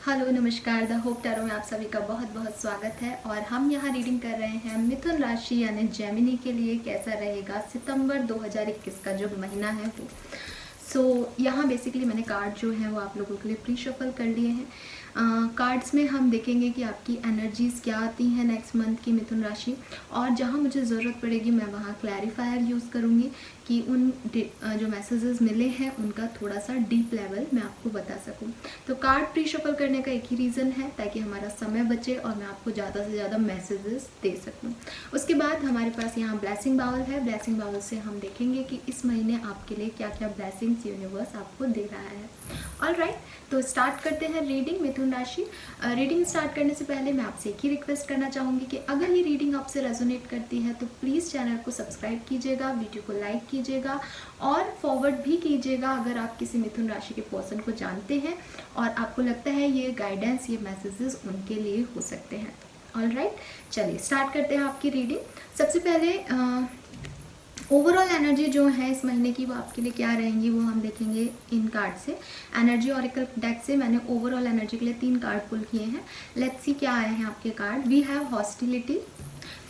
Hello नमस्कार, the hope tarot में आप सभी का बहुत बहुत स्वागत है। और हम यहाँ रीडिंग कर रहे हैं मिथुन राशि यानी जेमिनी के लिए कैसा रहेगा सितंबर 2021 का जो महीना है वो। यहाँ बेसिकली मैंने कार्ड जो है वो आप लोगों के लिए प्री शफल कर लिए हैं। कार्ड्स में हम देखेंगे कि आपकी एनर्जीज़ क्या आती हैं नेक्स्ट मंथ की मिथुन राशि, और जहाँ मुझे ज़रूरत पड़ेगी मैं वहाँ क्लैरिफायर यूज़ करूँगी कि उन जो मैसेजेस मिले हैं उनका थोड़ा सा डीप लेवल मैं आपको बता सकूँ। तो कार्ड प्री शफल करने का एक ही रीज़न है ताकि हमारा समय बचे और मैं आपको ज़्यादा से ज़्यादा मैसेजेस दे सकूँ। उसके बाद हमारे पास यहाँ ब्लेसिंग बाउल है। ब्लेसिंग बाउल से हम देखेंगे कि इस महीने आपके लिए क्या क्या ब्लेसिंग्स यूनिवर्स आपको दे रहा है। ऑलराइट, तो स्टार्ट करते हैं रीडिंग मिथुन राशि। रीडिंग स्टार्ट करने से पहले मैं आपसे एक ही रिक्वेस्ट करना चाहूँगी कि अगर ये रीडिंग आपसे रेजोनेट करती है तो प्लीज़ चैनल को सब्सक्राइब कीजिएगा, वीडियो को लाइक कीजिएगा और फॉरवर्ड भी कीजिएगा अगर आप किसी मिथुन राशि के पर्सन को जानते हैं और आपको लगता है ये गाइडेंस, ये मैसेजेस उनके लिए हो सकते हैं। ऑलराइट, चलिए स्टार्ट करते हैं आपकी रीडिंग। सबसे पहले ओवरऑल एनर्जी जो है इस महीने की वो आपके लिए क्या रहेंगी वो हम देखेंगे इन कार्ड से। एनर्जी ऑरेकल डेक से मैंने ओवरऑल एनर्जी के लिए 3 कार्ड पुल किए हैं। लेट्स सी क्या आए हैं आपके card. We have hostility,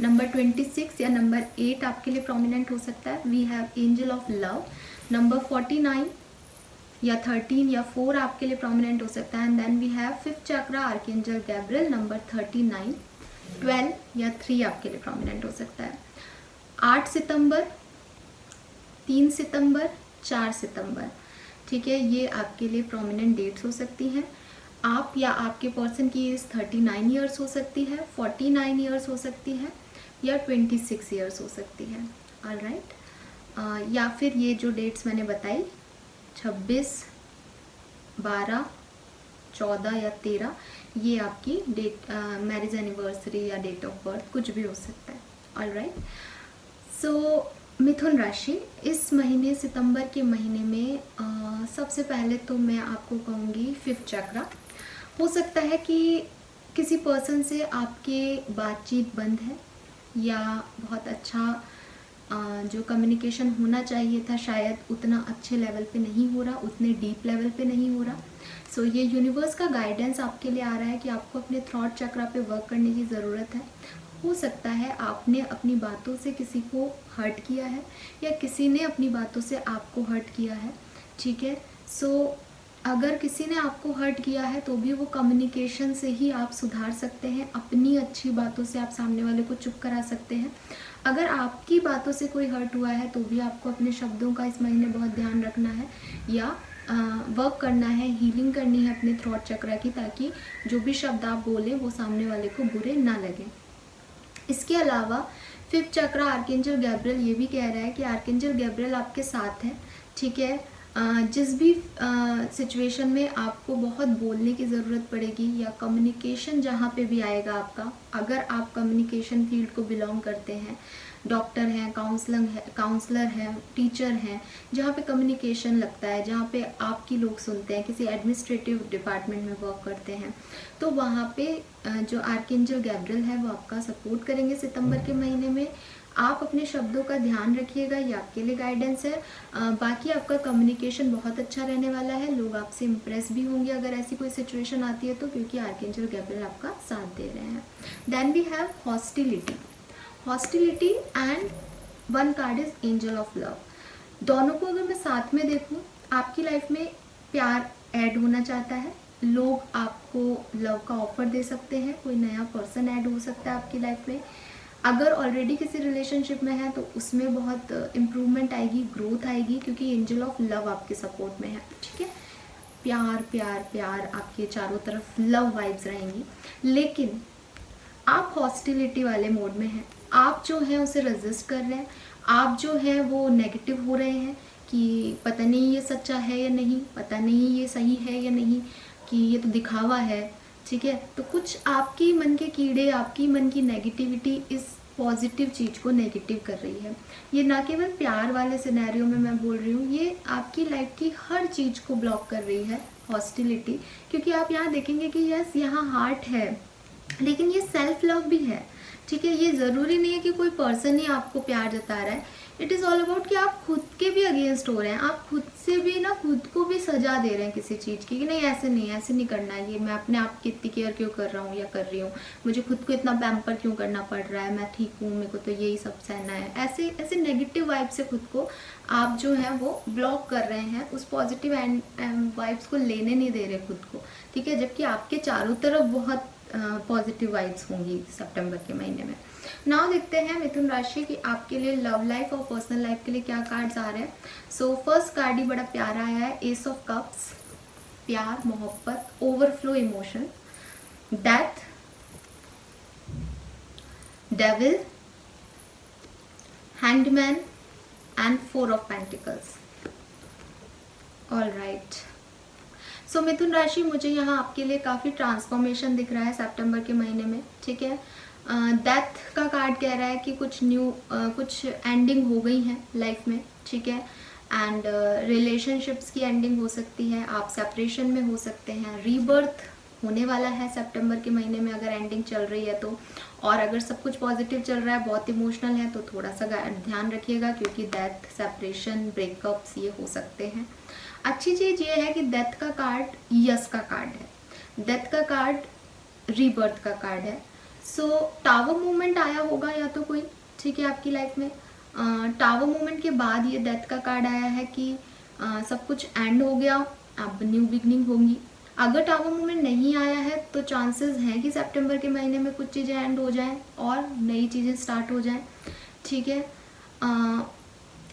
number 26 या नंबर 8 आपके लिए प्रोमिनेंट हो सकता है। We have angel of love, number 49 या 13 या 4 आपके लिए प्रोमिनेंट हो सकता है। And then we have 5th chakra archangel Gabriel, number 39, 12 या 3 आपके लिए प्रोमिनेंट हो सकता है। 8 सितंबर, 3 सितंबर, 4 सितंबर, ठीक है, ये आपके लिए प्रोमिनेंट डेट्स हो सकती हैं। आप या आपके पर्सन की एज 39 ईयर्स हो सकती है, 49 ईयर्स हो सकती है या 26 ईयर्स हो सकती है। ऑलराइट, या फिर ये जो डेट्स मैंने बताई 26, 12, 14 या 13, ये आपकी डेट मैरिज एनिवर्सरी या डेट ऑफ बर्थ कुछ भी हो सकता है। ऑलराइट, सो मिथुन राशि इस महीने सितंबर के महीने में सबसे पहले तो मैं आपको कहूँगी 5th चक्रा। हो सकता है कि किसी पर्सन से आपके बातचीत बंद है या बहुत अच्छा जो कम्युनिकेशन होना चाहिए था शायद उतना अच्छे लेवल पे नहीं हो रहा, उतने डीप लेवल पे नहीं हो रहा। सो ये यूनिवर्स का गाइडेंस आपके लिए आ रहा है कि आपको अपने थॉट चक्रा पे वर्क करने की ज़रूरत है। हो सकता है आपने अपनी बातों से किसी को हर्ट किया है या किसी ने अपनी बातों से आपको हर्ट किया है, ठीक है। सो अगर किसी ने आपको हर्ट किया है तो भी वो कम्युनिकेशन से ही आप सुधार सकते हैं, अपनी अच्छी बातों से आप सामने वाले को चुप करा सकते हैं। अगर आपकी बातों से कोई हर्ट हुआ है तो भी आपको अपने शब्दों का इस महीने बहुत ध्यान रखना है या वर्क करना है, हीलिंग करनी है अपने थ्रोट चक्रा की, ताकि जो भी शब्द आप बोलें वो सामने वाले को बुरे ना लगे। इसके अलावा 5th चक्रा आर्कएंजल गैब्रियल ये भी कह रहा है कि आर्कएंजल गैब्रियल आपके साथ है, ठीक है। जिस भी सिचुएशन में आपको बहुत बोलने की ज़रूरत पड़ेगी या कम्युनिकेशन जहाँ पे भी आएगा आपका, अगर आप कम्युनिकेशन फील्ड को बिलोंग करते हैं, डॉक्टर हैं, काउंसलर हैं, टीचर हैं, जहाँ पे कम्युनिकेशन लगता है, जहाँ पे आपकी लोग सुनते हैं, किसी एडमिनिस्ट्रेटिव डिपार्टमेंट में वर्क करते हैं, तो वहाँ पे जो आर्कएंजल गैब्रियल है वो आपका सपोर्ट करेंगे सितंबर के महीने में। आप अपने शब्दों का ध्यान रखिएगा, ये आपके लिए गाइडेंस है। बाकी आपका कम्युनिकेशन बहुत अच्छा रहने वाला है, लोग आपसे इम्प्रेस भी होंगे अगर ऐसी कोई सिचुएशन आती है तो, क्योंकि आर्कएंजल गैब्रियल आपका साथ दे रहे हैं। Then we have hostility and 1 card is angel of love. दोनों को अगर मैं साथ में देखूं, आपकी लाइफ में प्यार ऐड होना चाहता है, लोग आपको लव का ऑफर दे सकते हैं, कोई नया पर्सन ऐड हो सकता है आपकी लाइफ में। अगर ऑलरेडी किसी रिलेशनशिप में है तो उसमें बहुत इम्प्रूवमेंट आएगी, ग्रोथ आएगी, क्योंकि एंजल ऑफ लव आपके सपोर्ट में है, ठीक है। प्यार प्यार प्यार आपके चारों तरफ लव वाइब्स रहेंगी। लेकिन आप हॉस्टिलिटी वाले मोड में हैं, आप जो है उसे रेजिस्ट कर रहे हैं, आप जो है वो नेगेटिव हो रहे हैं कि पता नहीं ये सच्चा है या नहीं, पता नहीं ये सही है या नहीं, कि ये तो दिखावा है, ठीक है। तो कुछ आपकी मन के कीड़े, आपकी मन की नेगेटिविटी इस पॉजिटिव चीज़ को नेगेटिव कर रही है। ये ना केवल प्यार वाले सिनेरियो में मैं बोल रही हूँ, ये आपकी लाइफ की हर चीज़ को ब्लॉक कर रही है हॉस्टिलिटी, क्योंकि आप यहाँ देखेंगे कि यस यहाँ हार्ट है लेकिन ये सेल्फ लव भी है, ठीक है। ये ज़रूरी नहीं है कि कोई पर्सन ही आपको प्यार जता रहा है, इट इज़ ऑल अबाउट कि आप खुद के भी अगेंस्ट हो रहे हैं, आप खुद से भी ना खुद को भी सजा दे रहे हैं किसी चीज़ की कि नहीं ऐसे नहीं, ऐसे नहीं करना है, ये मैं अपने आप की इतनी केयर क्यों कर रहा हूँ या कर रही हूँ, मुझे खुद को इतना पैम्पर क्यों करना पड़ रहा है, मैं ठीक हूँ, मेरे को तो यही सब सहना है। ऐसे ऐसे नेगेटिव वाइब से खुद को आप जो है वो ब्लॉक कर रहे हैं, उस पॉजिटिव वाइब्स को लेने नहीं दे रहे खुद को, ठीक है, जबकि आपके चारों तरफ बहुत पॉजिटिव वाइब्स होंगी सितंबर के महीने में। नाउ देखते हैं मिथुन राशि की आपके लिए लव लाइफ और पर्सनल लाइफ के लिए क्या कार्ड्स आ रहे हैं। सो फर्स्ट कार्ड ही बड़ा प्यारा आया है, एस ऑफ कप्स, प्यार, मोहब्बत, overflow emotion, death, devil, hangman and 4 of pentacles. All right, so मिथुन राशि मुझे यहाँ आपके लिए काफ़ी ट्रांसफॉर्मेशन दिख रहा है सितंबर के महीने में, ठीक है। डेथ का कार्ड कह रहा है कि कुछ न्यू कुछ एंडिंग हो गई है लाइफ में, ठीक है, एंड रिलेशनशिप्स की एंडिंग हो सकती है, आप सेपरेशन में हो सकते हैं, रीबर्थ होने वाला है सितंबर के महीने में अगर एंडिंग चल रही है तो, और अगर सब कुछ पॉजिटिव चल रहा है, बहुत इमोशनल है, तो थोड़ा सा ध्यान रखिएगा क्योंकि डेथ, सेपरेशन, ब्रेकअप्स ये हो सकते हैं। अच्छी चीज़ ये है कि डेथ का कार्ड यस का कार्ड है, डेथ का कार्ड रीबर्थ का कार्ड है। सो टावर मूवमेंट आया होगा या तो कोई, ठीक है, आपकी लाइफ में टावर मूवमेंट के बाद ये डेथ का कार्ड आया है कि सब कुछ एंड हो गया, अब न्यू बिगनिंग होंगी। अगर टावर मूवमेंट नहीं आया है तो चांसेस हैं कि सितंबर के महीने में कुछ चीज़ें एंड हो जाएं और नई चीज़ें स्टार्ट हो जाएं, ठीक है।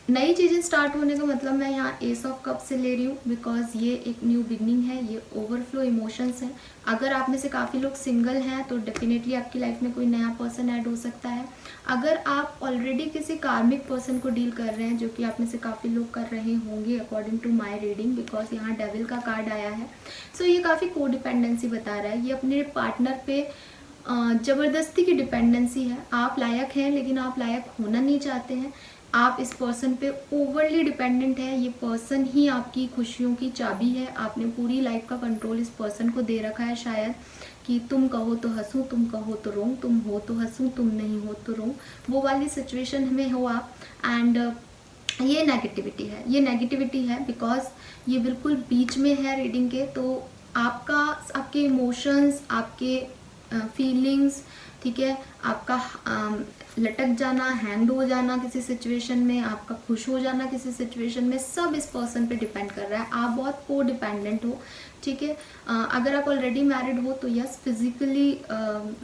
नई चीज़ें स्टार्ट होने का मतलब मैं यहाँ एस ऑफ कप से ले रही हूँ बिकॉज ये एक न्यू बिगनिंग है, ये ओवरफ्लो इमोशंस है। अगर आप में से काफ़ी लोग सिंगल हैं तो डेफिनेटली आपकी लाइफ में कोई नया पर्सन ऐड हो सकता है। अगर आप ऑलरेडी किसी कार्मिक पर्सन को डील कर रहे हैं, जो कि आप में से काफ़ी लोग कर रहे होंगे according to my reading, because यहाँ डेविल का कार्ड आया है। सो ये काफ़ी को डिपेंडेंसी बता रहा है, ये अपने पार्टनर पे ज़बरदस्ती की डिपेंडेंसी है। आप लायक हैं लेकिन आप लायक होना नहीं चाहते हैं, आप इस पर्सन पे ओवरली डिपेंडेंट है, ये पर्सन ही आपकी खुशियों की चाबी है, आपने पूरी लाइफ का कंट्रोल इस पर्सन को दे रखा है शायद, कि तुम कहो तो हंसूं, तुम कहो तो रोऊं, तुम हो तो हंसूं, तुम नहीं हो तो रोऊं, वो वाली सिचुएशन में हो आप। एंड ये नेगेटिविटी है, ये नेगेटिविटी है बिकॉज ये बिल्कुल बीच में है रीडिंग के, तो आपके इमोशंस, आपके फीलिंग्स, ठीक है, आपका लटक जाना, हैंग हो जाना किसी सिचुएशन में, आपका खुश हो जाना किसी सिचुएशन में, सब इस पर्सन पे डिपेंड कर रहा है। आप बहुत को डिपेंडेंट हो, ठीक है। अगर आप ऑलरेडी मैरिड हो तो यस फिजिकली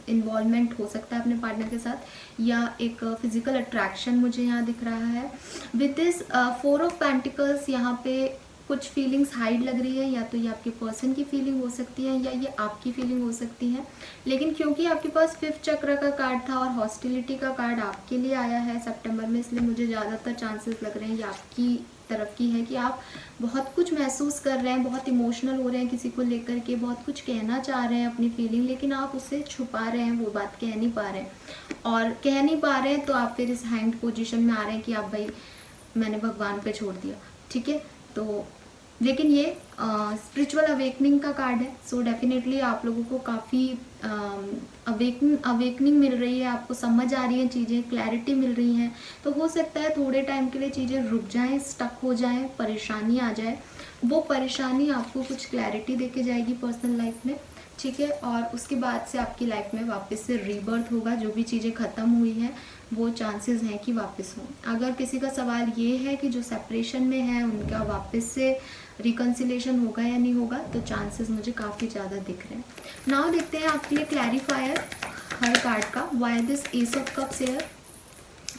इन्वॉल्वमेंट हो सकता है अपने पार्टनर के साथ, या एक फिजिकल अट्रैक्शन मुझे यहाँ दिख रहा है। विद दिस 4 ऑफ पेंटिकल्स यहाँ पे कुछ फीलिंग्स हाइड लग रही है, या तो ये आपके पर्सन की फीलिंग हो सकती है या ये आपकी फीलिंग हो सकती है। लेकिन क्योंकि आपके पास 5th चक्र का कार्ड था और हॉस्टिलिटी का कार्ड आपके लिए आया है सितंबर में, इसलिए मुझे ज़्यादातर चांसेस लग रहे हैं ये आपकी तरफ की है कि आप बहुत कुछ महसूस कर रहे हैं, बहुत इमोशनल हो रहे हैं किसी को लेकर के, बहुत कुछ कहना चाह रहे हैं अपनी फीलिंग, लेकिन आप उसे छुपा रहे हैं, वो बात कह नहीं पा रहे हैं, और कह नहीं पा रहे हैं तो आप फिर इस हैंग्ड पोजीशन में आ रहे हैं कि आप भाई मैंने भगवान पे छोड़ दिया, ठीक है। तो लेकिन ये स्पिरिचुअल अवेकनिंग का कार्ड है, सो डेफिनेटली आप लोगों को काफ़ी अवेकनिंग मिल रही है, आपको समझ आ रही है चीज़ें, क्लैरिटी मिल रही हैं। तो हो सकता है थोड़े टाइम के लिए चीज़ें रुक जाएं, स्टक हो जाएं, परेशानी आ जाए, वो परेशानी आपको कुछ क्लैरिटी दे के जाएगी पर्सनल लाइफ में, ठीक है। और उसके बाद से आपकी लाइफ में वापस से रीबर्थ होगा, जो भी चीज़ें ख़त्म हुई हैं वो चांसेस हैं कि वापस हों। अगर किसी का सवाल ये है कि जो सेपरेशन में है उनका वापस से रिकन्सिलेशन होगा या नहीं होगा, तो चांसेस मुझे काफ़ी ज़्यादा दिख रहे हैं। नाउ देखते हैं आपके लिए क्लैरिफायर हर कार्ड का। Why this ace of cups here,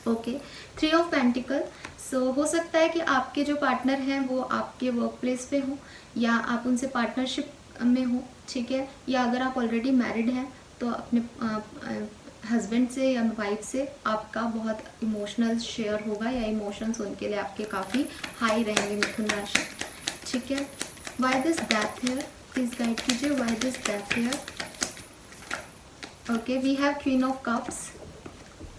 okay, 3 of pentacle. So हो सकता है कि आपके जो पार्टनर हैं वो आपके वर्क प्लेस पे हो, या आप उनसे पार्टनरशिप में हो, ठीक है, या अगर आप ऑलरेडी मैरिड हैं तो अपने हस्बैंड से या वाइफ से आपका बहुत इमोशनल शेयर होगा, या इमोशंस उनके लिए आपके काफ़ी हाई रहेंगे मिथुन राशि, ठीक है। Why this death here, please guide कीजिए, why this death here. Okay, we have queen of cups,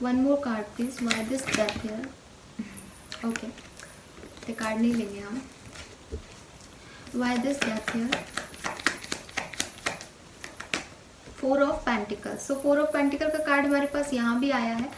one more card please, why this death here. Okay, ये कार्ड नहीं लेंगे हम। Why this death here, 4 of pentacle. So 4 of pentacle का card हमारे पास यहाँ भी आया है,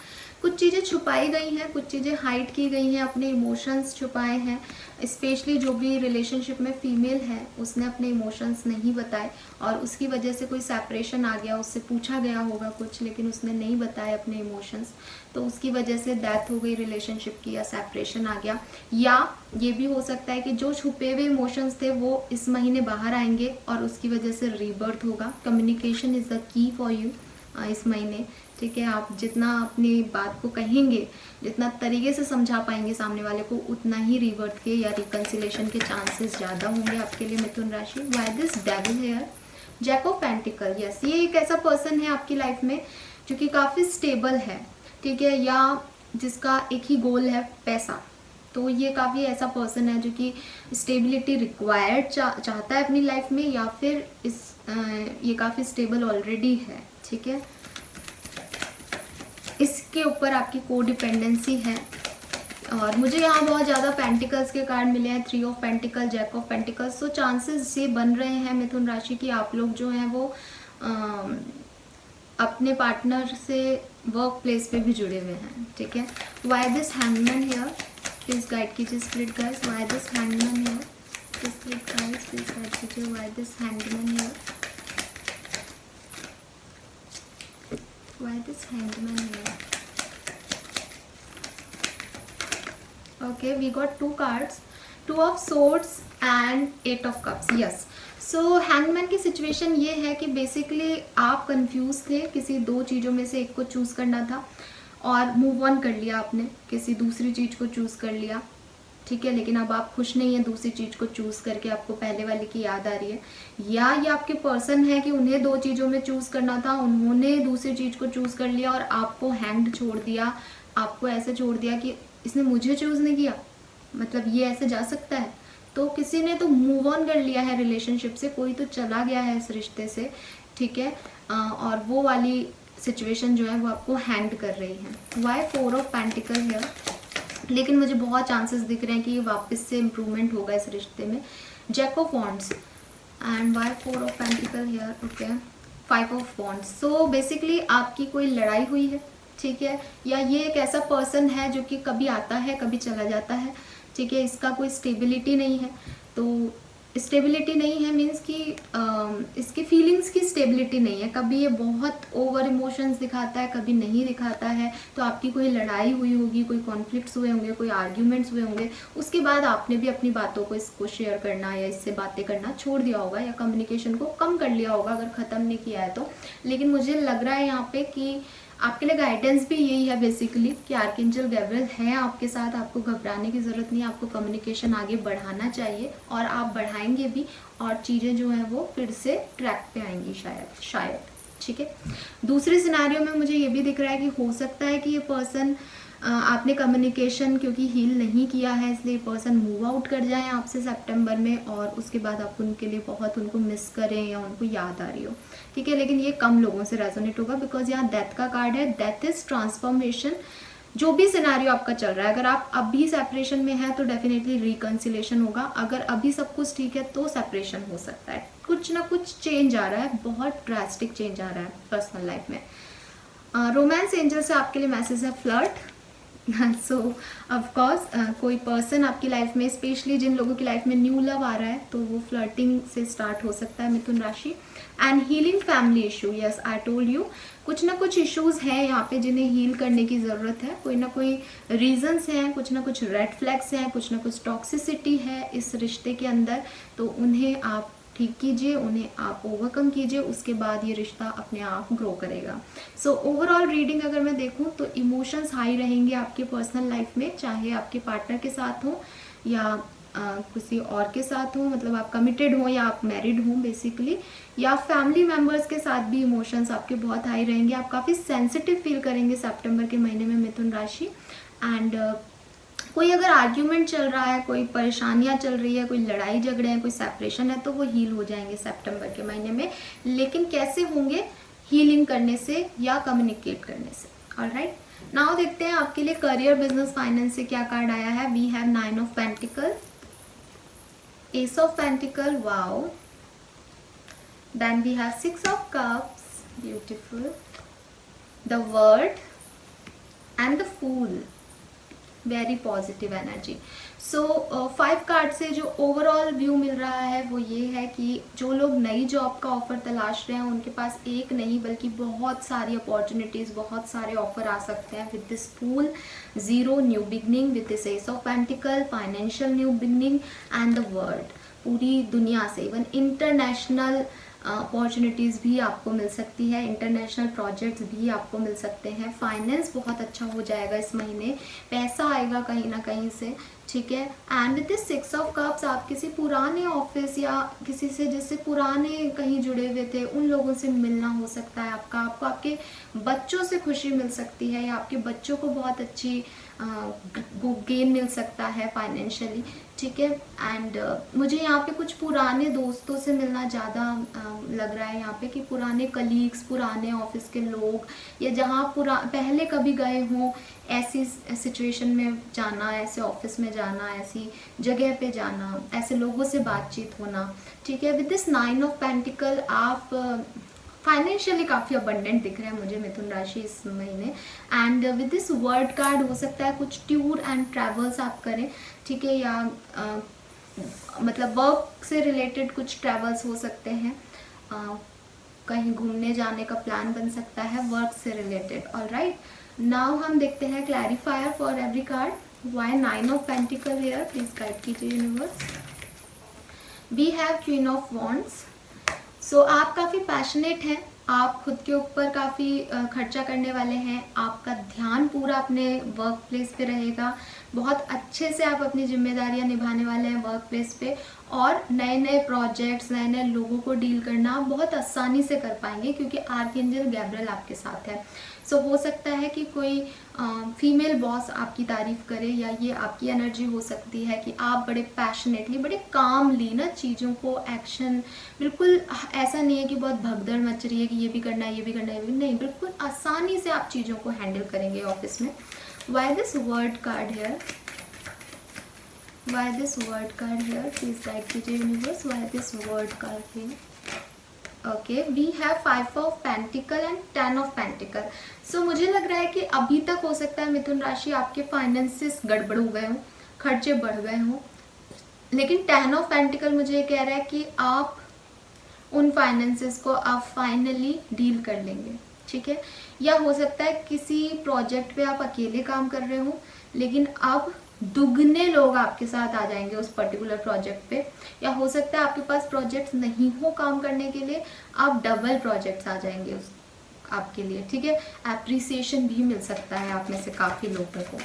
कुछ चीज़ें छुपाई गई हैं, कुछ चीज़ें हाइड की गई हैं, अपने इमोशंस छुपाए हैं। स्पेशली जो भी रिलेशनशिप में फीमेल है उसने अपने इमोशंस नहीं बताए और उसकी वजह से कोई सेपरेशन आ गया, उससे पूछा गया होगा कुछ लेकिन उसने नहीं बताए अपने इमोशंस, तो उसकी वजह से डेथ हो गई रिलेशनशिप की या सेपरेशन आ गया। या ये भी हो सकता है कि जो छुपे हुए इमोशंस थे वो इस महीने बाहर आएंगे और उसकी वजह से रीबर्थ होगा। Communication is the key for you इस महीने, ठीक है। आप जितना अपनी बात को कहेंगे, जितना तरीके से समझा पाएंगे सामने वाले को, उतना ही रिवर्ट के या रिकन्सिलेशन के चांसेस ज़्यादा होंगे आपके लिए मिथुन राशि। Why this devil here, jack of pentacle, yes, ये एक ऐसा पर्सन है आपकी लाइफ में जो कि काफ़ी स्टेबल है, ठीक है, या जिसका एक ही गोल है पैसा। तो ये काफ़ी ऐसा पर्सन है जो कि स्टेबिलिटी रिक्वायर्ड चाहता है अपनी लाइफ में, या फिर ये काफ़ी स्टेबल ऑलरेडी है, ठीक है। इसके ऊपर आपकी कोडिपेंडेंसी है और मुझे यहाँ बहुत ज़्यादा पेंटिकल्स के कार्ड मिले हैं, 3 of pentacle, jack of pentacles. तो चांसेस ये बन रहे हैं मिथुन राशि की आप लोग जो हैं वो अपने पार्टनर से वर्क प्लेस पे भी जुड़े हुए हैं, ठीक है। Why this hangman here, please guide कीजिए spirit guides. Why this hangman here, spirit guides please guide कीजिए। Why this hangman here, why this hangman here. Okay, we got 2 cards, 2 of swords and 8 of cups, yes. So hangman की situation ये है कि basically आप confuse थे, किसी 2 चीज़ों में से एक को चूज़ करना था और मूव ऑन कर लिया आपने, किसी दूसरी चीज़ को चूज़ कर लिया, ठीक है। लेकिन अब आप खुश नहीं है दूसरी चीज़ को चूज़ करके, आपको पहले वाली की याद आ रही है। या ये आपके पर्सन है कि उन्हें 2 चीज़ों में चूज़ करना था, उन्होंने दूसरी चीज़ को चूज़ कर लिया और आपको हैंग्ड छोड़ दिया, आपको ऐसे छोड़ दिया कि इसने मुझे चूज़ नहीं किया, मतलब ये ऐसे जा सकता है। तो किसी ने तो मूव ऑन कर लिया है रिलेशनशिप से, कोई तो चला गया है इस रिश्ते से, ठीक है। और वो वाली सिचुएशन जो है वो आपको हैंग कर रही है। वाई 4 ऑफ पेंटिकल हियर, लेकिन मुझे बहुत चांसेस दिख रहे हैं कि वापस से इम्प्रूवमेंट होगा इस रिश्ते में। Jack of wands and why 4 of pentacle here, okay, 5 of wands. So basically आपकी कोई लड़ाई हुई है, ठीक है, या ये एक ऐसा पर्सन है जो कि कभी आता है कभी चला जाता है, ठीक है। इसका कोई स्टेबिलिटी नहीं है, तो स्टेबिलिटी नहीं है मीन्स कि इसकी फीलिंग्स की स्टेबिलिटी नहीं है, कभी ये बहुत ओवर इमोशंस दिखाता है, कभी नहीं दिखाता है। तो आपकी कोई लड़ाई हुई होगी, कोई कॉन्फ्लिक्ट्स हुए होंगे, कोई आर्ग्यूमेंट्स हुए होंगे, उसके बाद आपने भी अपनी बातों को इसको शेयर करना या इससे बातें करना छोड़ दिया होगा या कम्युनिकेशन को कम कर लिया होगा अगर ख़त्म नहीं किया है तो। लेकिन मुझे लग रहा है यहाँ पे कि आपके लिए गाइडेंस भी यही है बेसिकली कि आर्कएंजल गैब्रियल है आपके साथ, आपको घबराने की ज़रूरत नहीं है, आपको कम्युनिकेशन आगे बढ़ाना चाहिए और आप बढ़ाएंगे भी और चीज़ें जो हैं वो फिर से ट्रैक पे आएंगी शायद, ठीक है। दूसरे सिनेरियो में मुझे ये भी दिख रहा है कि हो सकता है कि ये पर्सन आपने कम्युनिकेशन क्योंकि हील नहीं किया है इसलिए पर्सन मूव आउट कर जाए आपसे सितंबर में और उसके बाद आप उनके लिए बहुत उनको मिस करें या उनको याद आ रही हो, ठीक है। लेकिन ये कम लोगों से रेजोनेट होगा बिकॉज यहाँ डेथ का कार्ड है। Death is transformation. जो भी सिनेरियो आपका चल रहा है, अगर आप अभी सेपरेशन में है तो डेफिनेटली रिकन्सिलेशन होगा, अगर अभी सब कुछ ठीक है तो सेपरेशन हो सकता है। कुछ ना कुछ चेंज आ रहा है, बहुत ड्रास्टिक चेंज आ रहा है पर्सनल लाइफ में। रोमांस एंजल से आपके लिए मैसेज है फ्लर्ट। सो ऑफकोर्स कोई पर्सन आपकी लाइफ में, स्पेशली जिन लोगों की लाइफ में न्यू लव आ रहा है तो वो फ्लर्टिंग से स्टार्ट हो सकता है मिथुन राशि। And healing family issue, yes I told you, कुछ ना कुछ इश्यूज हैं यहाँ पे जिन्हें हील करने की ज़रूरत है। कोई ना कोई रीजंस हैं, कुछ ना कुछ रेड फ्लैग्स हैं, कुछ ना कुछ टॉक्सिसिटी है इस रिश्ते के अंदर, तो उन्हें आप ठीक कीजिए, उन्हें आप ओवरकम कीजिए, उसके बाद ये रिश्ता अपने आप ग्रो करेगा। सो ओवरऑल रीडिंग अगर मैं देखूं तो इमोशंस हाई रहेंगे आपके पर्सनल लाइफ में, चाहे आपके पार्टनर के साथ हो या किसी और के साथ हो, मतलब आप कमिटेड हो या आप मैरिड हो बेसिकली, या फैमिली मेम्बर्स के साथ भी इमोशंस आपके बहुत हाई रहेंगे। आप काफ़ी सेंसिटिव फील करेंगे सितंबर के महीने में मिथुन राशि। एंड कोई अगर आर्ग्यूमेंट चल रहा है, कोई परेशानियां चल रही है, कोई लड़ाई झगड़े हैं, कोई सेपरेशन है, तो वो हील हो जाएंगे सितंबर के महीने में। लेकिन कैसे होंगे? हीलिंग करने से या कम्युनिकेट करने से। ऑलराइट, नाउ देखते हैं आपके लिए करियर, बिजनेस, फाइनेंस से क्या कार्ड आया है। We have 9 of pentacle, ace of pentacle, wow, then we have 6 of cups, beautiful, the world and the fool, very positive energy. So 5 card से जो ओवरऑल व्यू मिल रहा है वो ये है कि जो लोग नई जॉब का ऑफर तलाश रहे हैं उनके पास एक नहीं बल्कि बहुत सारी अपॉर्चुनिटीज़, बहुत सारे ऑफर आ सकते हैं with this fool, zero, new beginning, with this ace of pentacle, financial new beginning and the world. पूरी दुनिया से इवन इंटरनेशनल अपॉर्चुनिटीज़ भी आपको मिल सकती है, इंटरनेशनल प्रोजेक्ट्स भी आपको मिल सकते हैं, फाइनेंस बहुत अच्छा हो जाएगा इस महीने, पैसा आएगा कहीं ना कहीं से, ठीक है। And with this 6 of cups आप किसी पुराने ऑफिस या किसी से जिससे पुराने कहीं जुड़े हुए थे उन लोगों से मिलना हो सकता है आपका, आपको आपके बच्चों से खुशी मिल सकती है या आपके बच्चों को बहुत अच्छी गेन मिल सकता है फाइनेंशियली, ठीक है। एंड मुझे यहाँ पे कुछ पुराने दोस्तों से मिलना ज़्यादा लग रहा है यहाँ पे, कि पुराने कलीग्स, पुराने ऑफिस के लोग या जहाँ पहले कभी गए हों ऐसी सिचुएशन में जाना, ऐसे ऑफिस में जाना, ऐसी जगह पे जाना, ऐसे लोगों से बातचीत होना, ठीक है। विद दिस 9 ऑफ पेंटिकल आप फाइनेंशियली काफ़ी अबंडेंट दिख रहे हैं मुझे मिथुन राशि इस महीने। And with this world card हो सकता है कुछ टूर एंड ट्रैवल्स आप करें, ठीक है, या मतलब वर्क से रिलेटेड कुछ ट्रैवल्स हो सकते हैं, कहीं घूमने जाने का प्लान बन सकता है वर्क से रिलेटेड। ऑलराइट, नाउ हम देखते हैं clarifier for every card. Why 9 of pentacle here, please guide कीजिए universe. We have queen of wands. So आप काफ़ी पैशनेट हैं, आप खुद के ऊपर काफ़ी खर्चा करने वाले हैं, आपका ध्यान पूरा अपने वर्क प्लेस पे रहेगा, बहुत अच्छे से आप अपनी जिम्मेदारियां निभाने वाले हैं वर्क प्लेस पे, और नए नए प्रोजेक्ट्स, नए नए लोगों को डील करना आप बहुत आसानी से कर पाएंगे क्योंकि आर्कएंजल गैब्रियल आपके साथ है। सो हो सकता है कि कोई फीमेल बॉस आपकी तारीफ करे, या ये आपकी एनर्जी हो सकती है कि आप बड़े पैशनेटली, बड़े कामली ना चीज़ों को एक्शन, बिल्कुल ऐसा नहीं है कि बहुत भगदड़ मच रही है कि ये भी करना है, ये भी करना है, ये भी नहीं, बिल्कुल आसानी से आप चीज़ों को हैंडल करेंगे ऑफिस में। Why this world card here, why this world card here, please guide कीजिए universe, why this world card here. Okay, we have 5 of pentacle and 10 of pentacle. So मुझे लग रहा है कि अभी तक हो सकता है मिथुन राशि आपके फाइनेंसेस गड़बड़ हो गए हों, खर्चे बढ़ गए हों, लेकिन 10 ऑफ पेंटिकल मुझे ये कह रहा है कि आप उन फाइनेंसेस को आप फाइनली डील कर लेंगे, ठीक है। या हो सकता है किसी प्रोजेक्ट पे आप अकेले काम कर रहे हो लेकिन अब दुगने लोग आपके साथ आ जाएंगे उस पर्टिकुलर प्रोजेक्ट पे, या हो सकता है आपके पास प्रोजेक्ट्स नहीं हो काम करने के लिए, आप डबल प्रोजेक्ट्स आ जाएंगे उस आपके लिए, ठीक है। एप्रिसिएशन भी मिल सकता है आप में से काफ़ी लोगों को।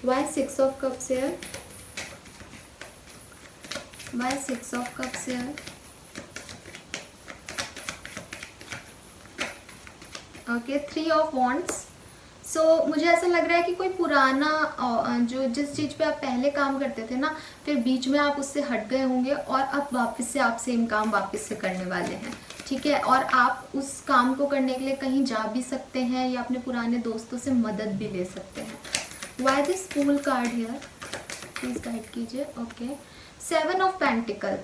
Why 6 of cups here, why 6 of cups here. Okay, 3 of wands. So मुझे ऐसा लग रहा है कि कोई पुराना जो जिस चीज़ पे आप पहले काम करते थे ना, फिर बीच में आप उससे हट गए होंगे और अब वापस से आप सेम काम वापस से करने वाले हैं, ठीक है। और आप उस काम को करने के लिए कहीं जा भी सकते हैं या अपने पुराने दोस्तों से मदद भी ले सकते हैं। Why this fool card here, please guide कीजिए। Okay, 7 of pentacle.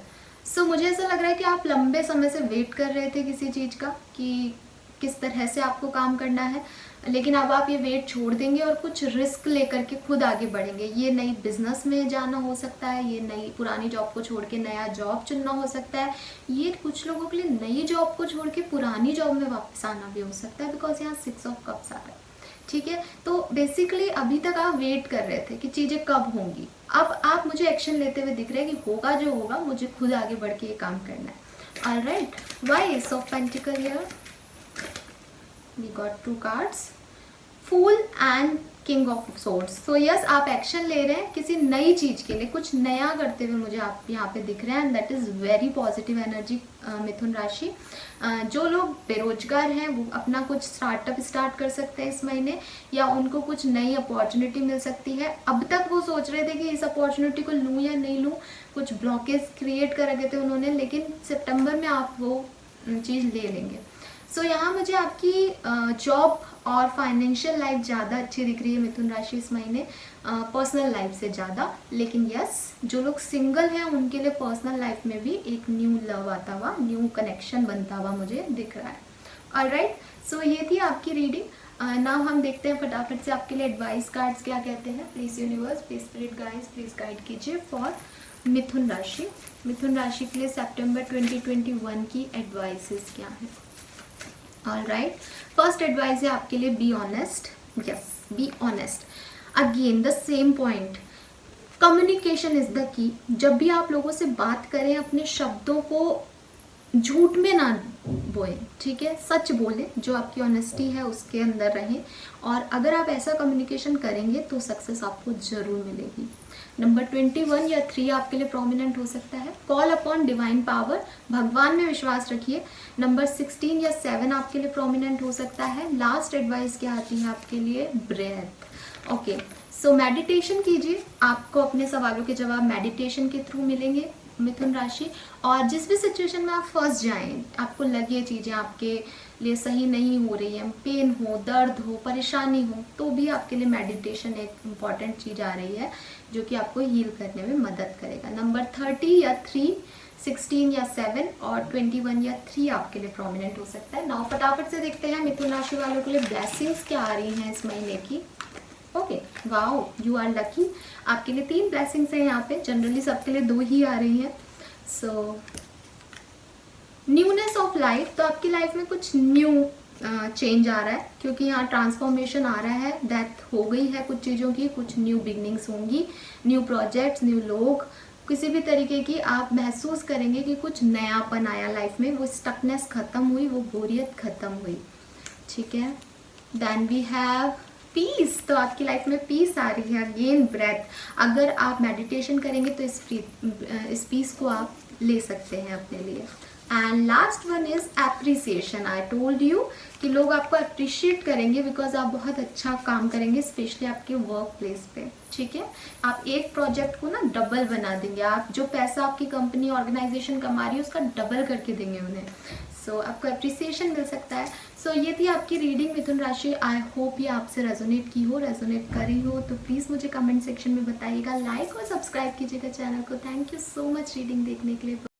सो मुझे ऐसा लग रहा है कि आप लंबे समय से वेट कर रहे थे किसी चीज़ का कि किस तरह से आपको काम करना है, लेकिन अब आप ये वेट छोड़ देंगे और कुछ रिस्क लेकर के खुद आगे बढ़ेंगे। ये नई बिजनेस में जाना हो सकता है, ये नई पुरानी जॉब को छोड़ के नया जॉब चुनना हो सकता है, ये कुछ लोगों के लिए नई जॉब को छोड़ के पुरानी जॉब में वापस आना भी हो सकता है, बिकॉज यहाँ 6 ऑफ कप्स आ रहा है, ठीक है। तो बेसिकली अभी तक आप वेट कर रहे थे कि चीज़ें कब होंगी, अब आप मुझे एक्शन लेते हुए दिख रहे हैं कि होगा जो होगा, मुझे खुद आगे बढ़ के ये काम करना है। Alright, why ace of pentacle here, we got 2 cards, fool and king of swords. So yes, आप एक्शन ले रहे हैं किसी नई चीज़ के लिए, कुछ नया करते हुए मुझे आप यहाँ पे दिख रहे हैं, and that is very positive energy मिथुन राशि। जो लोग बेरोजगार हैं वो अपना कुछ स्टार्टअप स्टार्ट कर सकते हैं इस महीने, या उनको कुछ नई अपॉर्चुनिटी मिल सकती है। अब तक वो सोच रहे थे कि इस अपॉर्चुनिटी को लूँ या नहीं लूँ, कुछ ब्लॉकेज क्रिएट कर रखे थे उन्होंने, लेकिन सितंबर में आप वो चीज़ ले लेंगे। सो यहाँ मुझे आपकी जॉब और फाइनेंशियल लाइफ ज़्यादा अच्छी दिख रही है मिथुन राशि इस महीने, पर्सनल लाइफ से ज़्यादा। लेकिन यस, जो लोग सिंगल हैं उनके लिए पर्सनल लाइफ में भी एक न्यू लव आता हुआ, न्यू कनेक्शन बनता हुआ मुझे दिख रहा है। ऑलराइट, सो ये थी आपकी रीडिंग। नाउ हम देखते हैं फटाफट से आपके लिए एडवाइस कार्ड्स क्या कहते हैं। Please universe, please spirit guides, please guide कीजिए फॉर मिथुन राशि। मिथुन राशि के लिए सितंबर 2021 की एडवाइसेस क्या है। ऑलराइट, फर्स्ट एडवाइस है आपके लिए, be honest. Yes, be honest. Again the same point, communication is the key. जब भी आप लोगों से बात करें, अपने शब्दों को झूठ में ना बोए, ठीक है, सच बोले, जो आपकी ऑनेस्टी है उसके अंदर रहें। और अगर आप ऐसा कम्युनिकेशन करेंगे तो सक्सेस आपको जरूर मिलेगी। नंबर 21 या 3 आपके लिए प्रोमिनेंट हो सकता है, कॉल अपॉन डिवाइन पावर, भगवान में विश्वास रखिए। नंबर 16 या 7 आपके लिए प्रोमिनेंट हो सकता है। लास्ट एडवाइस क्या आती है आपके लिए, ब्रेथ। ओके, सो मेडिटेशन कीजिए, आपको अपने सवालों के जवाब मेडिटेशन के थ्रू मिलेंगे मिथुन राशि। और जिस भी सिचुएशन में आप फंस जाएं, आपको लगे चीज़ें आपके लिए सही नहीं हो रही है, पेन हो, दर्द हो, परेशानी हो, तो भी आपके लिए मेडिटेशन एक इम्पॉर्टेंट चीज़ आ रही है जो कि आपको हील करने में मदद करेगा। नंबर 30 या 3, 16 या 7 और 21 या 3 आपके लिए प्रोमिनेंट हो सकता है। नाउ फटाफट से देखते हैं मिथुन राशि वालों के लिए ब्लेसिंग्स क्या आ रही हैं इस महीने की। Okay, wow, you are lucky. आपके लिए 3 ब्लेसिंग्स हैं यहाँ पे, जनरली सबके लिए 2 ही आ रही हैं। सो न्यूनेस ऑफ लाइफ, तो आपकी लाइफ में कुछ न्यू चेंज आ रहा है, क्योंकि यहाँ ट्रांसफॉर्मेशन आ रहा है, डेथ हो गई है कुछ चीज़ों की, कुछ न्यू बिगनिंग्स होंगी, न्यू प्रोजेक्ट्स, न्यू लोग, किसी भी तरीके की आप महसूस करेंगे कि कुछ नयापन आया लाइफ में, वो स्टकनेस खत्म हुई, वो बोरियत खत्म हुई, ठीक है। देन वी हैव पीस, तो आपकी लाइफ में पीस आ रही है। अगेन ब्रेथ, अगर आप मेडिटेशन करेंगे तो इस पीस को आप ले सकते हैं अपने लिए। And last one is appreciation. I told you कि लोग आपको अप्रिशिएट करेंगे बिकॉज आप बहुत अच्छा काम करेंगे, स्पेशली आपके वर्क प्लेस पे, ठीक है। आप एक प्रोजेक्ट को ना डबल बना देंगे, आप जो पैसा आपकी कंपनी ऑर्गेनाइजेशन कमा रही है उसका डबल करके देंगे उन्हें। सो आपको अप्रिसिएशन मिल सकता है। सो ये थी आपकी रीडिंग मिथुन राशि। आई होप ये आपसे रेजोनेट की हो, रेजोनेट करी हो तो प्लीज़ मुझे कमेंट सेक्शन में बताइएगा, लाइक और सब्सक्राइब कीजिएगा चैनल को। Thank you so much reading देखने के लिए।